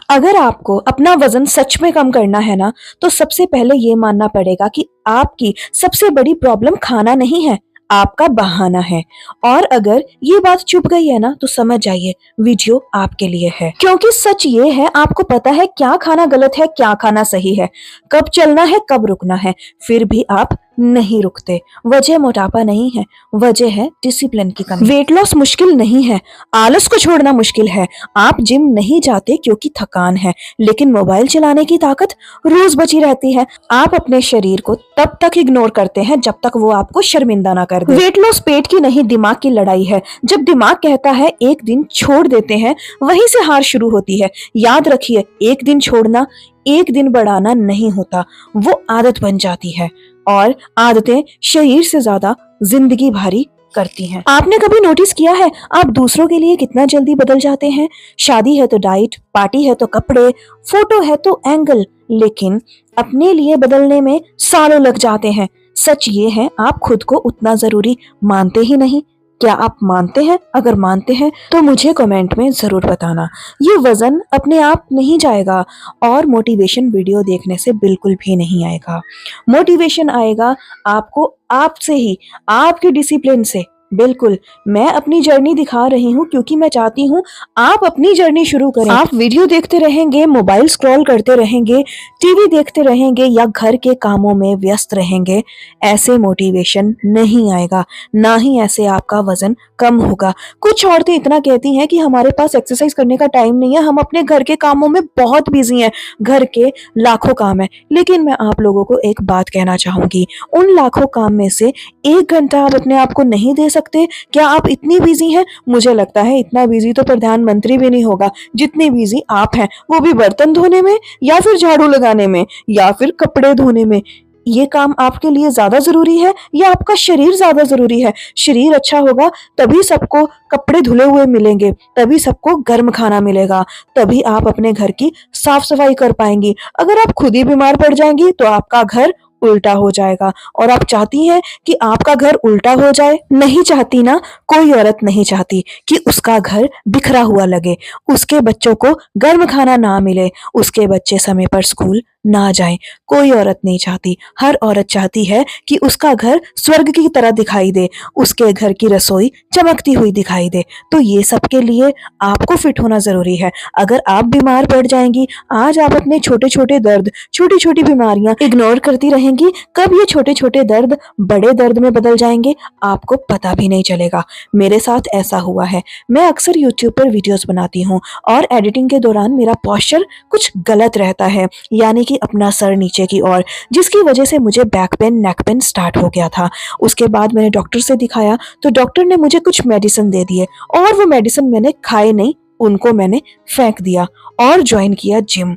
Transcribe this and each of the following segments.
अगर आपको अपना वजन सच में कम करना है ना, तो सबसे पहले ये मानना पड़ेगा कि आपकी सबसे बड़ी प्रॉब्लम खाना नहीं है, आपका बहाना है। और अगर ये बात चुप गई है ना, तो समझ जाइए वीडियो आपके लिए है। क्योंकि सच ये है, आपको पता है क्या खाना गलत है, क्या खाना सही है, कब चलना है, कब रुकना है, फिर भी आप नहीं रुकते। वजह मोटापा नहीं है, वजह है डिसिप्लिन की कमी। वेट लॉस मुश्किल नहीं है, आलस को छोड़ना मुश्किल है। आप जिम नहीं जाते क्योंकि थकान है, लेकिन मोबाइल चलाने की ताकत रोज बची रहती है। आप अपने शरीर को तब तक इग्नोर करते हैं जब तक वो आपको शर्मिंदा ना कर दे। वेट लॉस पेट की नहीं, दिमाग की लड़ाई है। जब दिमाग कहता है एक दिन छोड़ देते हैं, वहीं से हार शुरू होती है। याद रखिए, एक दिन छोड़ना एक दिन बढ़ाना नहीं होता, वो आदत बन जाती है। और आदतें शरीर से ज्यादा जिंदगी भारी करती हैं। आपने कभी नोटिस किया है आप दूसरों के लिए कितना जल्दी बदल जाते हैं? शादी है तो डाइट, पार्टी है तो कपड़े, फोटो है तो एंगल, लेकिन अपने लिए बदलने में सालों लग जाते हैं। सच ये है, आप खुद को उतना जरूरी मानते ही नहीं। क्या आप मानते हैं? अगर मानते हैं तो मुझे कमेंट में जरूर बताना। ये वजन अपने आप नहीं जाएगा और मोटिवेशन वीडियो देखने से बिल्कुल भी नहीं आएगा। मोटिवेशन आएगा आपको आपसे ही, आपके डिसिप्लिन से। बिल्कुल, मैं अपनी जर्नी दिखा रही हूँ क्योंकि मैं चाहती हूँ आप अपनी जर्नी शुरू करें। आप वीडियो देखते रहेंगे, मोबाइल स्क्रॉल करते रहेंगे, टीवी देखते रहेंगे या घर के कामों में व्यस्त रहेंगे, ऐसे मोटिवेशन नहीं आएगा, ना ही ऐसे आपका वजन कम होगा। कुछ औरतें इतना कहती हैं कि हमारे पास एक्सरसाइज करने का टाइम नहीं है, हम अपने घर के कामों में बहुत बिजी हैं, घर के लाखों काम है। लेकिन मैं आप लोगों को एक बात कहना चाहूंगी, उन लाखों काम में से 1 घंटा आप अपने आप को नहीं दे सकते? क्या आप इतनी बिजी हैं? मुझे लगता है इतना बिजी तो प्रधानमंत्री भी नहीं होगा जितनी बिजी आप हैं, वो भी बर्तन धोने में या फिर झाड़ू लगाने में या फिर कपड़े धोने में। ये काम आपके लिए ज्यादा जरूरी है या आपका शरीर ज्यादा जरूरी है? शरीर अच्छा होगा तभी सबको कपड़े धुले हुए मिलेंगे, तभी सबको गर्म खाना मिलेगा, तभी आप अपने घर की साफ सफाई कर पाएंगी। अगर आप खुद ही बीमार पड़ जाएंगी तो आपका घर उल्टा हो जाएगा। और आप चाहती हैं कि आपका घर उल्टा हो जाए? नहीं चाहती ना। कोई औरत नहीं चाहती कि उसका घर बिखरा हुआ लगे, उसके बच्चों को गर्म खाना ना मिले, उसके बच्चे समय पर स्कूल ना जाएं। कोई औरत नहीं चाहती। हर औरत चाहती है कि उसका घर स्वर्ग की तरह दिखाई दे, उसके घर की रसोई चमकती हुई दिखाई दे। तो ये सब के लिए आपको फिट होना जरूरी है। अगर आप बीमार पड़ जाएंगी, आज आप अपने छोटे छोटे दर्द, छोटी छोटी बीमारियां इग्नोर करती रहेंगी, कब ये छोटे छोटे दर्द बड़े दर्द में बदल जाएंगे आपको पता भी नहीं चलेगा। मेरे साथ ऐसा हुआ है। मैं अक्सर यूट्यूब पर वीडियोस बनाती हूँ और एडिटिंग के दौरान मेरा पोस्चर कुछ गलत रहता है, यानी कि अपना सर नीचे की ओर, जिसकी वजह से मुझे back pain, neck pain start हो गया था। उसके बाद मैंने डॉक्टर से दिखाया तो डॉक्टर ने मुझे कुछ मेडिसिन दे दिए और वो मेडिसिन मैंने खाए नहीं, उनको मैंने फेंक दिया और ज्वाइन किया जिम।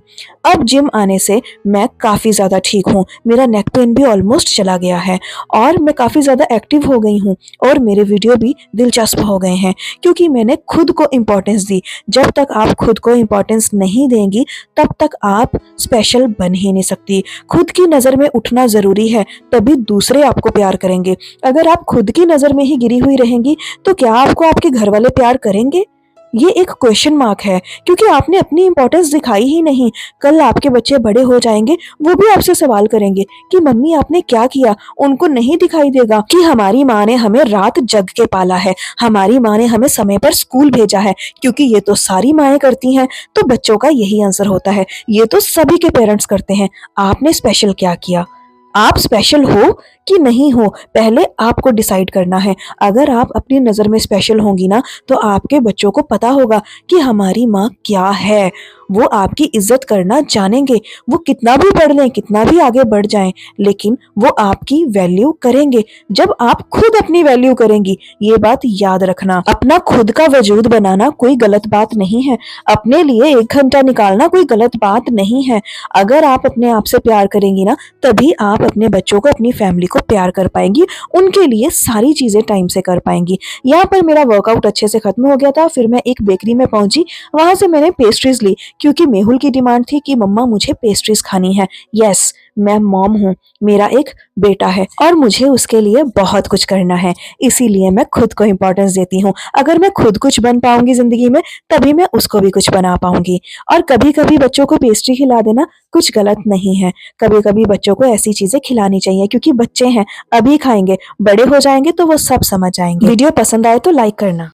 अब जिम आने से मैं काफ़ी ज़्यादा ठीक हूँ, मेरा नेक पेन भी ऑलमोस्ट चला गया है और मैं काफ़ी ज़्यादा एक्टिव हो गई हूँ और मेरे वीडियो भी दिलचस्प हो गए हैं क्योंकि मैंने खुद को इम्पोर्टेंस दी। जब तक आप खुद को इम्पोर्टेंस नहीं देंगी तब तक आप स्पेशल बन ही नहीं सकती। खुद की नज़र में उठना ज़रूरी है, तभी दूसरे आपको प्यार करेंगे। अगर आप खुद की नज़र में ही गिरी हुई रहेंगी तो क्या आपको आपके घर वाले प्यार करेंगे? ये एक क्वेश्चन मार्क है क्योंकि आपने अपनी इंपॉर्टेंस दिखाई ही नहीं। कल आपके बच्चे बड़े हो जाएंगे, वो भी आपसे सवाल करेंगे कि मम्मी आपने क्या किया। उनको नहीं दिखाई देगा कि हमारी माँ ने हमें रात जग के पाला है, हमारी माँ ने हमें समय पर स्कूल भेजा है, क्योंकि ये तो सारी माएँ करती हैं। तो बच्चों का यही आंसर होता है, ये तो सभी के पेरेंट्स करते हैं। आपने स्पेशल क्या किया? आप स्पेशल हो कि नहीं हो, पहले आपको डिसाइड करना है। अगर आप अपनी नज़र में स्पेशल होंगी ना, तो आपके बच्चों को पता होगा कि हमारी माँ क्या है। वो आपकी इज्जत करना जानेंगे। वो कितना भी पढ़ लें, कितना भी आगे बढ़ जाएं, लेकिन वो आपकी वैल्यू करेंगे जब आप खुद अपनी वैल्यू करेंगी। ये बात याद रखना। अपना खुद का वजूद बनाना कोई गलत बात नहीं है, अपने लिए 1 घंटा निकालना कोई गलत बात नहीं है। अगर आप अपने आप से प्यार करेंगी ना, तभी आप अपने बच्चों को, अपनी फैमिली को प्यार कर पाएंगी, उनके लिए सारी चीजें टाइम से कर पाएंगी। यहाँ पर मेरा वर्कआउट अच्छे से खत्म हो गया था, फिर मैं एक बेकरी में पहुंची, वहां से मैंने पेस्ट्रीज ली क्योंकि मेहुल की डिमांड थी कि मम्मा मुझे पेस्ट्रीज खानी है। यस, मैं मॉम हूँ, मेरा एक बेटा है और मुझे उसके लिए बहुत कुछ करना है, इसीलिए मैं खुद को इम्पोर्टेंस देती हूँ। अगर मैं खुद कुछ बन पाऊंगी जिंदगी में, तभी मैं उसको भी कुछ बना पाऊंगी। और कभी कभी बच्चों को पेस्ट्री खिला देना कुछ गलत नहीं है। कभी कभी बच्चों को ऐसी चीजें खिलानी चाहिए, क्योंकि बच्चे हैं, अभी खाएंगे, बड़े हो जाएंगे तो वो सब समझ जाएंगे। वीडियो पसंद आए तो लाइक करना।